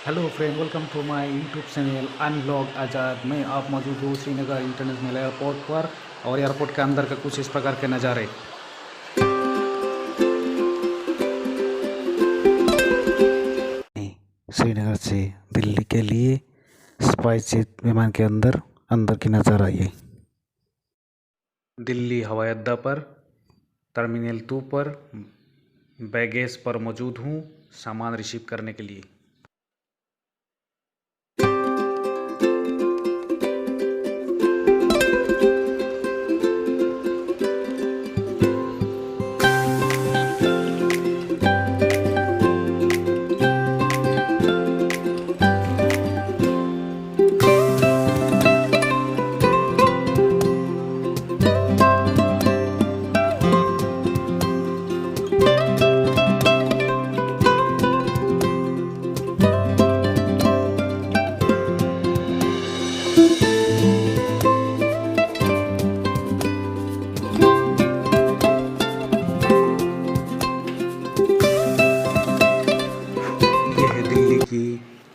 Hello friend, welcome to my YouTube channel अनव्लॉग आज़ाद। मैं आप मौजूद हूँ श्रीनगर इंटरनेशनल एयरपोर्ट पर और एयरपोर्ट के अंदर का कुछ इस प्रकार के नज़ारे। श्रीनगर से दिल्ली के लिए स्पाइस जेट विमान के अंदर की नज़ारा ये दिल्ली हवाई अड्डा पर टर्मिनल 2 पर बैगेज पर मौजूद हूँ सामान रिसीव करने के लिए।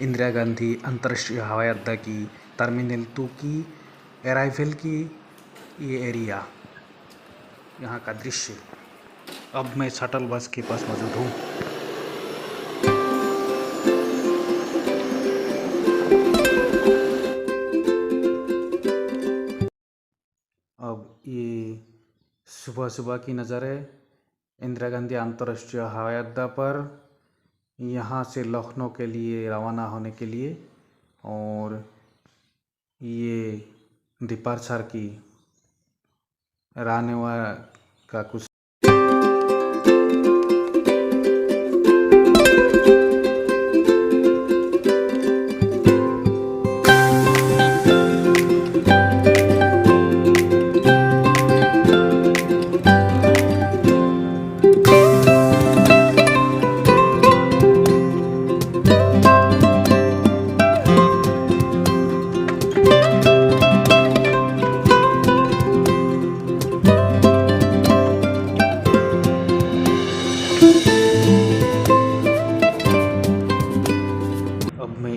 इंदिरा गांधी अंतर्राष्ट्रीय हवाई अड्डा की टर्मिनल 2 की अराइवल की ये एरिया, यहाँ का दृश्य। अब मैं शटल बस के पास मौजूद हूँ। अब ये सुबह सुबह की नज़र है इंदिरा गांधी अंतर्राष्ट्रीय हवाई अड्डा पर, यहाँ से लखनऊ के लिए रवाना होने के लिए। और ये डिपार्चर की रनवे का कुछ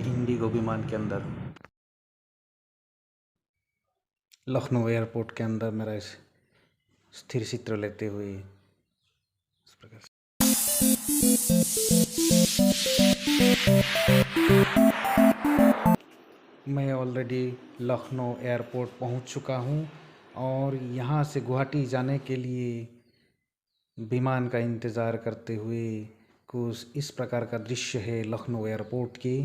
इंडिगो विमान के अंदर लखनऊ एयरपोर्ट के अंदर मेरा स्थिर चित्र लेते हुए इस प्रकार से। मैं ऑलरेडी लखनऊ एयरपोर्ट पहुंच चुका हूं और यहां से गुवाहाटी जाने के लिए विमान का इंतज़ार करते हुए कुछ इस प्रकार का दृश्य है लखनऊ एयरपोर्ट की।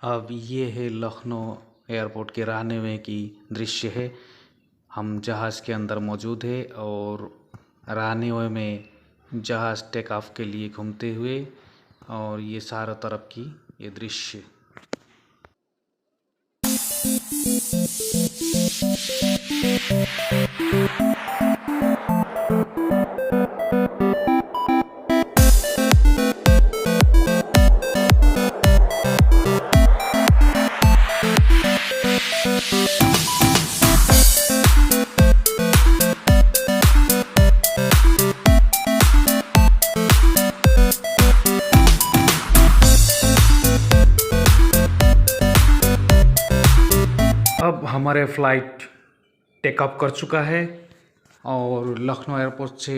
अब ये है लखनऊ एयरपोर्ट के रनवे की दृश्य है। हम जहाज़ के अंदर मौजूद है और रनवे में जहाज़ टेक ऑफ के लिए घूमते हुए, और ये चारों तरफ की ये दृश्य। अब हमारे फ़्लाइट टेक ऑफ कर चुका है और लखनऊ एयरपोर्ट से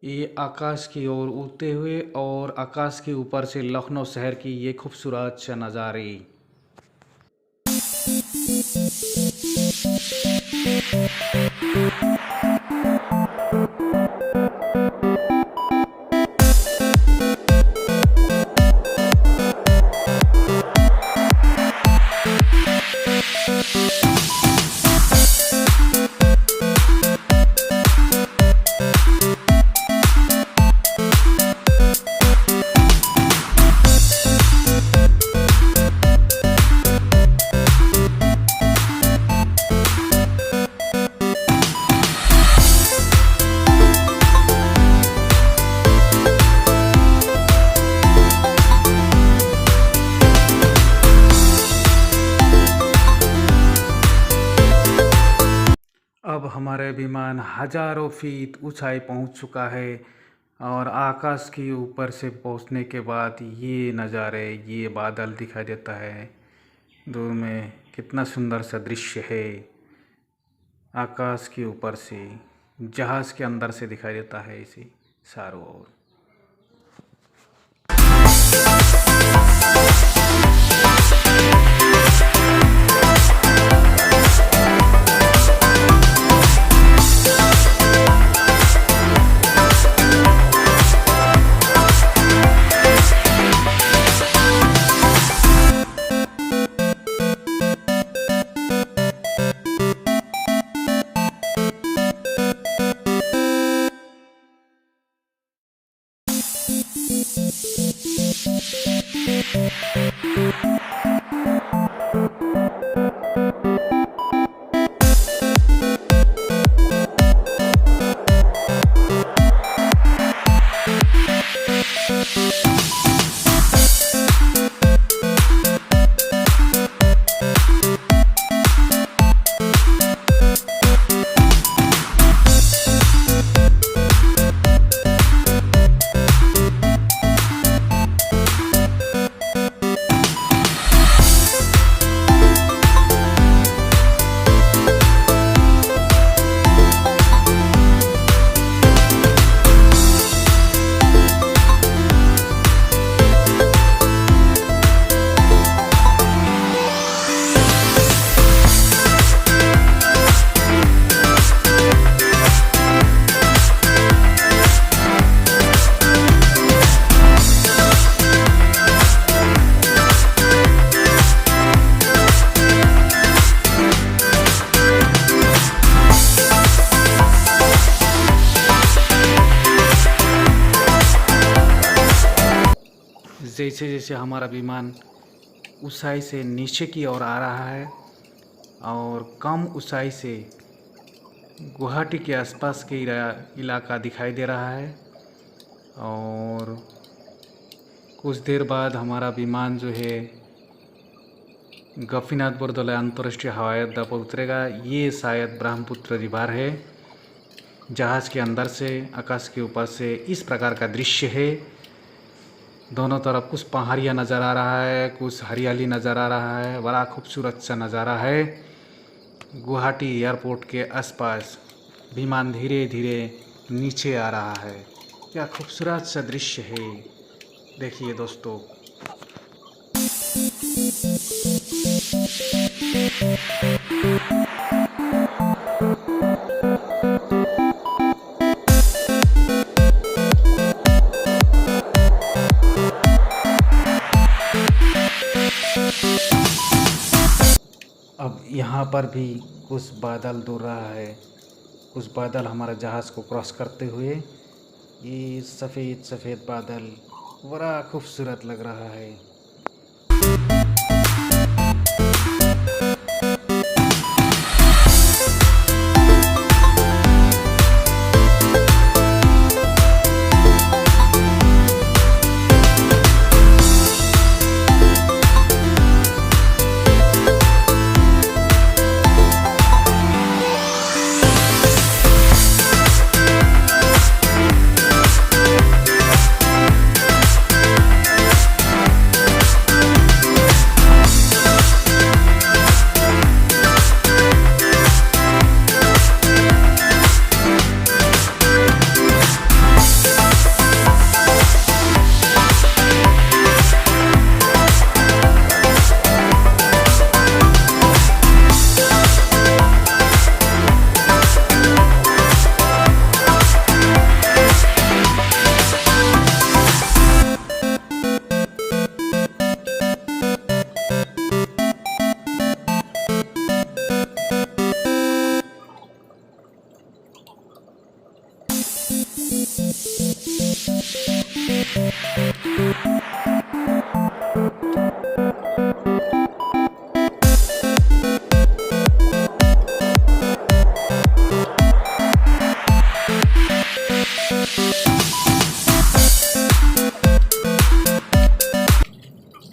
ये आकाश की ओर उड़ते हुए और आकाश के ऊपर से लखनऊ शहर की ये खूबसूरत सा नज़ारे। हमारे विमान हजारों फीट ऊंचाई पहुंच चुका है और आकाश के ऊपर से पहुंचने के बाद ये नज़ारे, ये बादल दिखाई देता है दूर में। कितना सुंदर सा दृश्य है। आकाश के ऊपर से, जहाज़ के अंदर से दिखाई देता है इसे चारों ओर। जैसे जैसे हमारा विमान ऊंचाई से नीचे की ओर आ रहा है और कम ऊंचाई से गुवाहाटी के आसपास के इलाका दिखाई दे रहा है और कुछ देर बाद हमारा विमान जो है गोपीनाथ बोरदोलोई अंतर्राष्ट्रीय हवाई अड्डा पर उतरेगा। ये शायद ब्रह्मपुत्र रिवर है। जहाज़ के अंदर से, आकाश के ऊपर से इस प्रकार का दृश्य है। दोनों तरफ कुछ पहाड़ियाँ नज़र आ रहा है, कुछ हरियाली नज़र आ रहा है। बड़ा खूबसूरत सा नज़ारा है। गुवाहाटी एयरपोर्ट के आसपास विमान धीरे धीरे नीचे आ रहा है। क्या खूबसूरत सा दृश्य है, देखिए दोस्तों। अब यहाँ पर भी कुछ बादल दूर रहा है। कुछ बादल हमारा जहाज़ को क्रॉस करते हुए, ये सफ़ेद सफ़ेद बादल बड़ा खूबसूरत लग रहा है।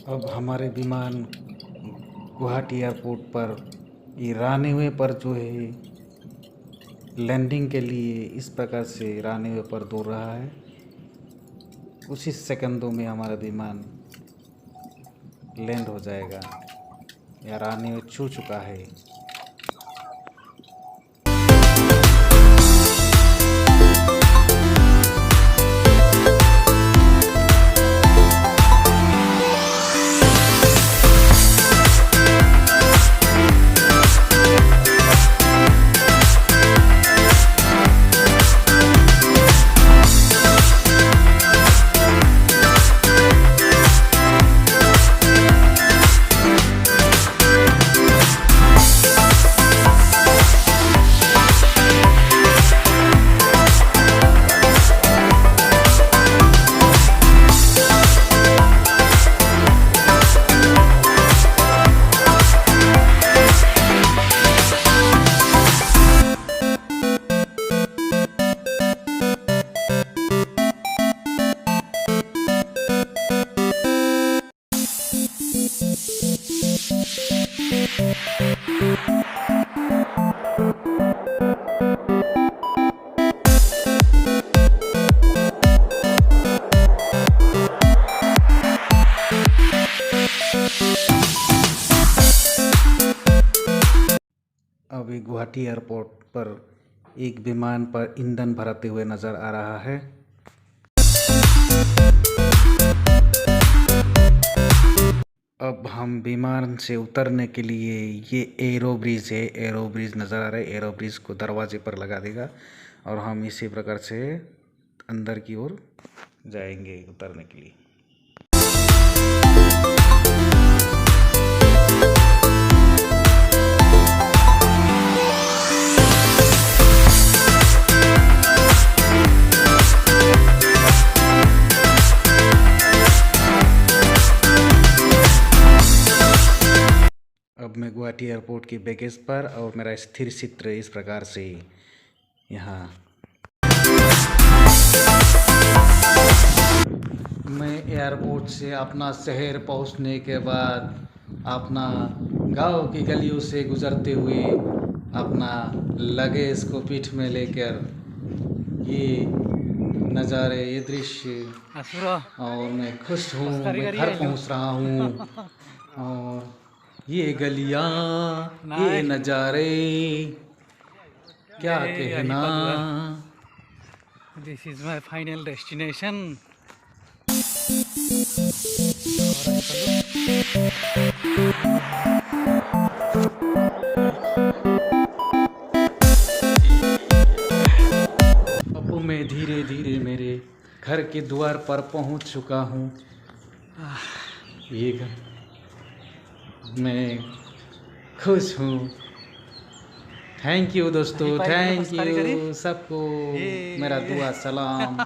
अब हमारे विमान गुवाहाटी एयरपोर्ट पर ये रनवे पर जो है लैंडिंग के लिए इस प्रकार से रनवे पर दौड़ रहा है। कुछ ही सेकंडों में हमारा विमान लैंड हो जाएगा या रनवे छू चुका है। अभी गुवाहाटी एयरपोर्ट पर एक विमान पर ईंधन भरते हुए नज़र आ रहा है। अब हम विमान से उतरने के लिए ये एरो ब्रिज है, एरो ब्रिज नज़र आ रहा है। एरो ब्रिज को दरवाजे पर लगा देगा और हम इसी प्रकार से अंदर की ओर जाएंगे उतरने के लिए। अब मैं गुवाहाटी एयरपोर्ट की बैगेज पर और मेरा स्थिर चित्र इस प्रकार से यहाँ। मैं एयरपोर्ट से अपना शहर पहुँचने के बाद अपना गांव की गलियों से गुजरते हुए अपना लगेज को पीठ में लेकर ये नज़ारे, ये दृश्य, और मैं खुश हूँ, मैं घर पहुँच रहा हूँ। और ये गलियाँ, ये नज़ारे, क्या कहना। This is my final destination. अब मैं धीरे धीरे मेरे घर के द्वार पर पहुंच चुका हूं। ये घर, मैं खुश हूँ। थैंक यू दोस्तों, थैंक यू सबको, मेरा दुआ सलाम।